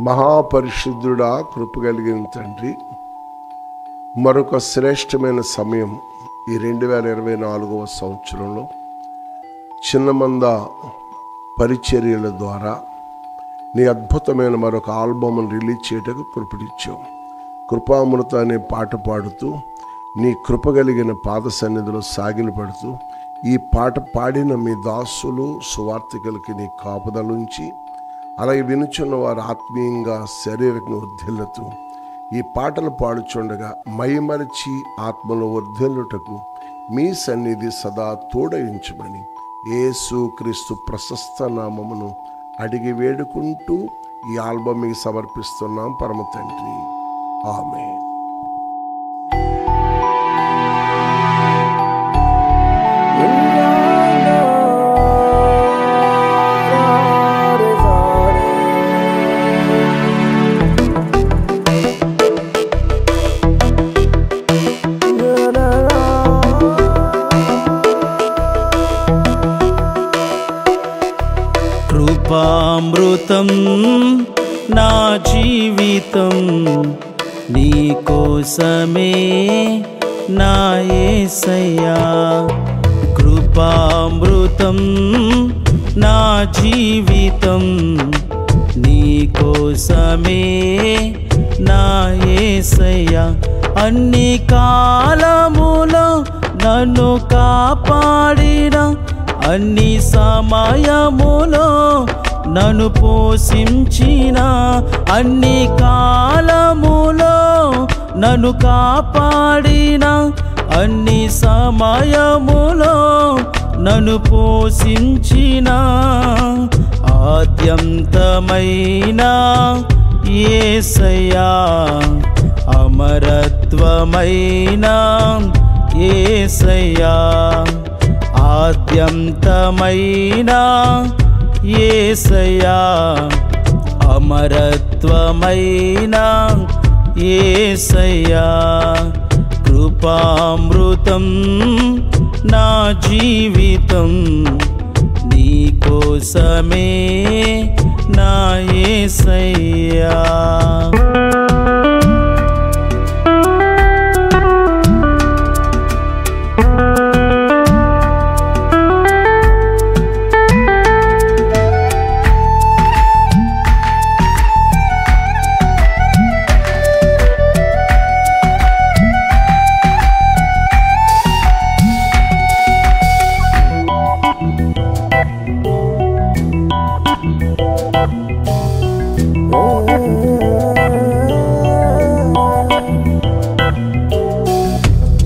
మహాపరిశుద్ధుడా, కృప కలిగిన తండ్రి, మరొక శ్రేష్టమైన సమయం ఈ 2024వ సంవత్సరంలో చిన్నమంద పరిచర్యల ద్వారా నీ అద్భుతమైన మరొక ఆల్బమ్ను రిలీజ్ చేయటకు కృపనిచ్చావు. కృపామృత అనే పాట పాడుతూ నీ కృప కలిగిన పాద సన్నిధిలో సాగిలపడుతూ ఈ పాట పాడిన మీ దాసులు సువార్తికులకి నీ కాపుదలుంచి, అలాగే వినుచున్న వారు ఆత్మీయంగా శారీరకంగా వర్ధిల్లుతూ ఈ పాటలు పాడుచుండగా మైమరచి ఆత్మలో వర్ధిల్లుటకు మీ సన్నిధి సదా తోడయించమని యేసు క్రీస్తు ప్రశస్త నామమును అడిగి వేడుకుంటూ ఈ ఆల్బమ్ మీకు సమర్పిస్తున్నాం పరమ తండ్రి. ఆమేన్. కృపామృతం నా జీవితం నీ కోసమే నా యేసయ్యా. కృపామృతం నా జీవితం నీ కోసమే నా యేసయ్యా. అన్ని కాలములో నన్ను కాపాడిన, అన్ని సమయములో నన్ను పోషించిన, అన్ని కాలములో నన్ను కాపాడిన, అన్ని సమయములో నన్ను పోషించిన, ఆద్యంతమైన యేసయ్యా, అమరత్వమైన యేసయ్యా, ఆద్యంతమైన యేసయ్యా, అమరత్వమైన యేసయ్యా. కృపామృతం నా జీవితం నీ కోసమే నా యేసయ్యా.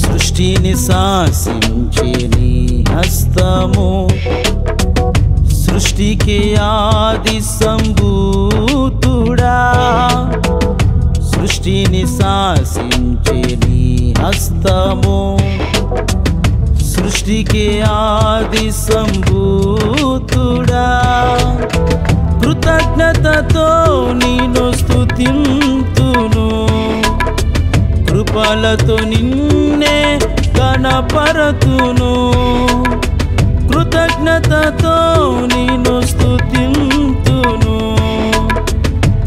సృష్టిని శాసించే నీ హస్తము, సృష్టికి ఆది సంభూతుడా. సృష్టిని శాసించే నీ హస్తము, సృష్టికి ఆది సంభూతుడా. కృతజ్ఞతతో నిన్ను స్తుతింతును, కృపలతో నిన్నే కనపరతును. కృతజ్ఞతతో నిన్ను స్తుతింతును,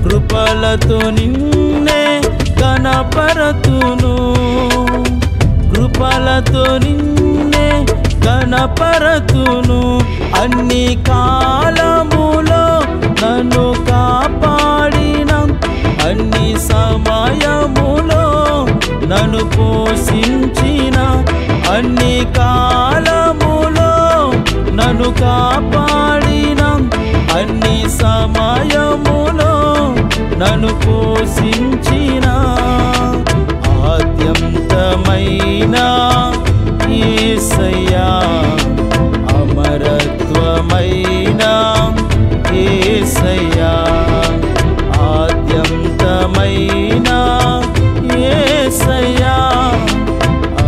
కృపలతో నిన్నే కనపరతును. కృపలతో నిన్నే కనపరతును. అన్ని కాలములో నన్ను కాపాడిన, అన్ని సమయములో నన్ను పోషించిన, అన్ని కాలములో నన్ను కాపాడిన, అన్ని సమయములో నన్ను పోషించిన, ఆద్యంతమైన యేసయ్యా, అమరత్వమైన యేసయ్యా, ఆద్యంతమైన యేసయ్యా,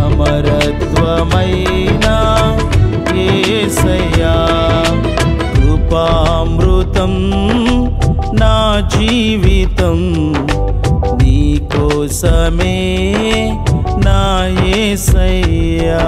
అమరత్వమైన యేసయ్యా. కృపామృతం నా జీవితం నీ కోసమే నా యేసయ్యా.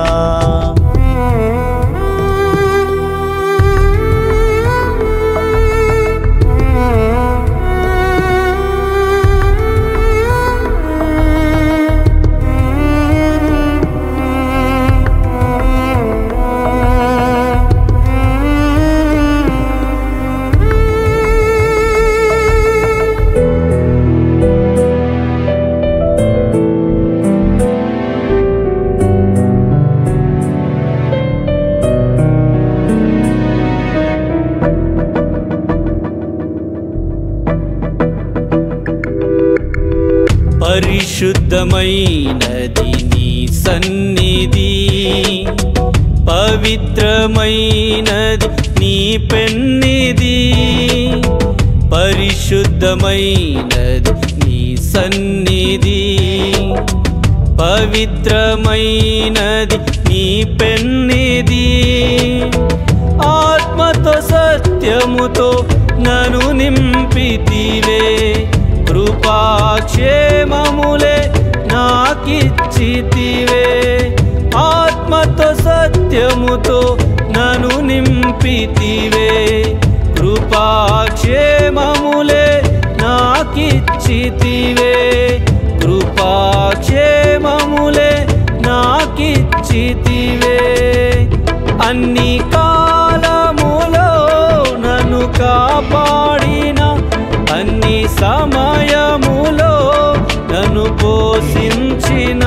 పరిశుద్ధమైనది నీ సన్నిధి, పవిత్రమైనది నీ పెన్నిధి. పరిశుద్ధమైనది నీ సన్నిధి, పవిత్రమైనది నీ పెన్నిధి. ఆత్మతో సత్యముతో నన్ను నింపితివే, కృపాక్షేమములే నాకిచ్చితివే. ఆత్మతో సత్యముతో నన్ను నింపితివే, కృపాక్షేమములే నాకిచ్చితివే. కృపాక్షేమములే నాకిచ్చితివే. అన్ని కాలములో నన్ను కాపాడిన, అన్ని సమయములో నన్ను పోషించిన,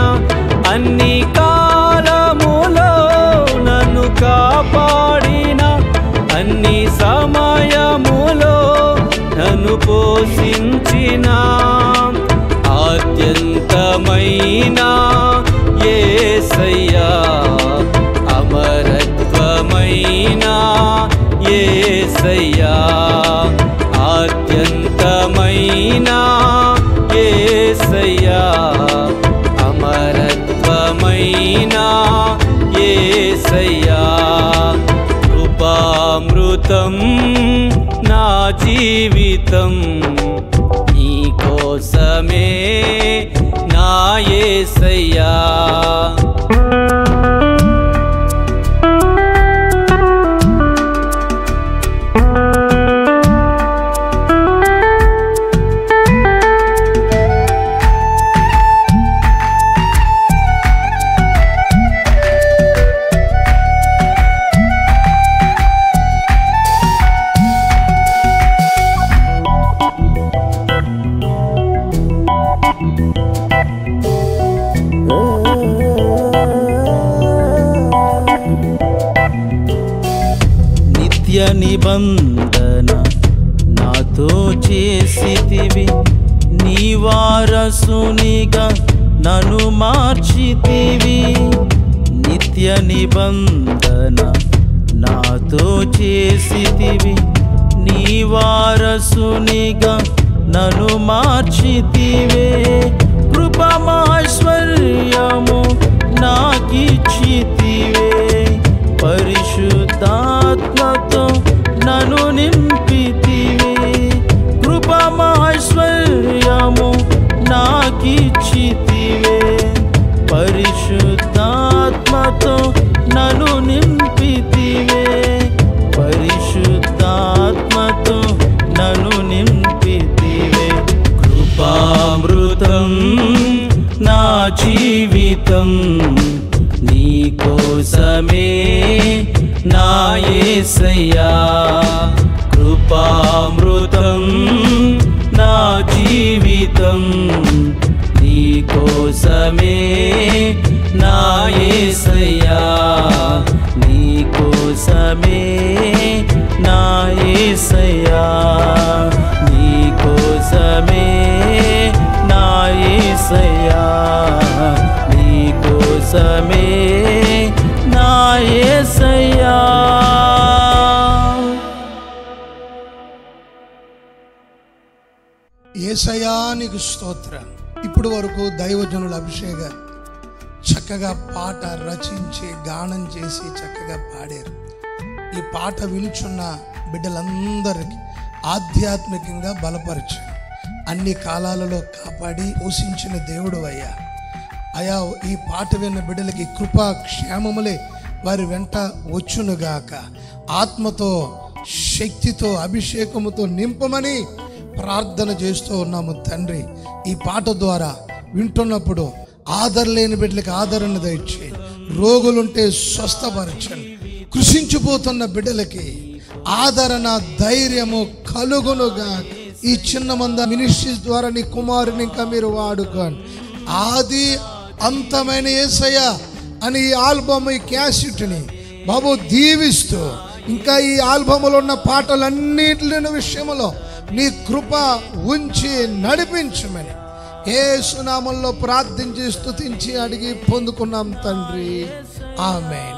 అన్ని కాలములో నన్ను కాపాడిన, అన్ని సమయములో నన్ను పోషించిన. ఆద్యంతమైన యేసయ్యా, అమరత్వమైన యేసయ్యా, ఆద్యంతమైన యేసయ్యా, అమరత్వమైన యేసయ్యా. కృపామృతం నా జీవితం, నీ కోసమే నా యేసయ్యా. నిత్య నిబంధన నాతో చేసితివి, నీ వారసునిగా నన్ను మార్చితివి. నిత్య నిబంధన నాతో చేసితివి, నీ వారసునిగా నన్ను మార్చితివే. కృపమాశ్వర్యము నాకిచ్చితివే, పరిశుద్ధాత్మతో నన్ను నింపితివే. కృపమాశ్వర్యము నాకిచ్చితివే, పరిశుద్ధాత్మతో నన్ను నింపితివే. పరిశుద్ధాత్మతో నన్ను నింపితివే. కృపామృతం నా జీవితం, నీ కోసమే నా యేసయ్యా. కృపామృతం నా జీవితం, నీ కోసమే నా యేసయ్యా. నీ కోసమే నా యేసయ్యా. నీ కోసమే నా యేసయ్యా. నీ కోసమే నా యేసయ్యా. యేసయ్యా నీకు స్తోత్రం. ఇప్పుడు వరకు దైవజనుల అభిషేకం చక్కగా పాట రచించి గానం చేసి చక్కగా పాడారు. ఈ పాట వినుచున్న బిడ్డలందరికీ ఆధ్యాత్మికంగా బలపరచు, అన్ని కాలాలలో కాపాడి పోషించిన దేవుడు అయ్యా. అయా, ఈ పాట విన్న బిడ్డలకి కృపా క్షేమములే వారి వెంట వచ్చునుగాక. ఆత్మతో శక్తితో అభిషేకముతో నింపమని ప్రార్థన చేస్తూ ఉన్నాము తండ్రి. ఈ పాట ద్వారా వింటున్నప్పుడు ఆదరలేని బిడ్డలకి ఆదరణ దయచేయండి, రోగులుంటే స్వస్థపరచండి, కృషించిపోతున్న బిడ్డలకి ఆదరణ ధైర్యము కలుగునుగా. ఈ చిన్న మంద మినిస్ట్రీస్ ద్వారా నీ కుమారుని ఇంకా మీరు వాడుకోండి. ఆది అంతమైన యేసయ్య అని ఈ ఆల్బమ్, ఈ క్యాసెట్ని బాబు దీవిస్తూ, ఇంకా ఈ ఆల్బమ్లో ఉన్న పాటలన్నిటి విషయంలో నీ కృప ఉంచి నడిపించమని యేసు నామములో ప్రార్థించి స్తుతించి అడిగి పొందుకున్నాం తండ్రి, ఆమేన్.